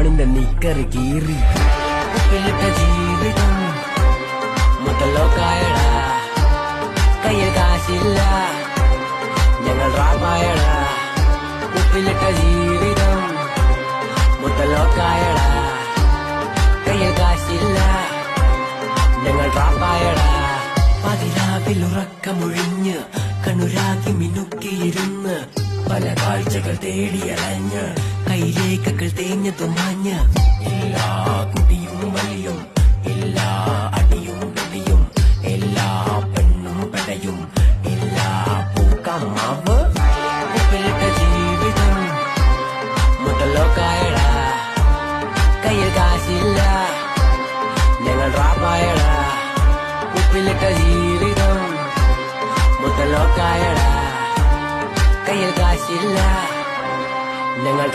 നിക്കറ് കീറി ഉപ്പിലിട്ട ജീവിതം മുതലോക്കായടാ കയ്യിൽ കാശില്ല ഞങ്ങൾ റാപ്പായടാ ഉപ്പിലിട്ട ജീവിതം മുതലോക്കായടാ കയ്യിൽ കാശില്ല ഞങ്ങൾ റാപ്പായടാ പതിരാവിൽ ഉറക്കമൊഴിഞ്ഞ് കണ്ണുരാഗി മിനുക്കിയിരുന്ന് പല കാഴ്ചകൾ തേടിയറഞ്ഞ് കൈരേഖകൾ തേഞ്ഞതും മഞ്ഞ് എല്ലാ കുടിയും വലിയും എല്ലാ അടിയും പിടിയും എല്ലാ പെണ്ണും പെടയും എല്ലാ പൂക്കമാവ് ഉപ്പിലിട്ട ജീവിതം മുതലോക്കായടാ കയ്യിൽ കാശില്ല ഞങ്ങൾ റാപ്പായടാ ഉപ്പിലിട്ട ജീവിതം മുതലോക്കായടാ കയ്യിൽ കാശില്ല ഞങ്ങൾ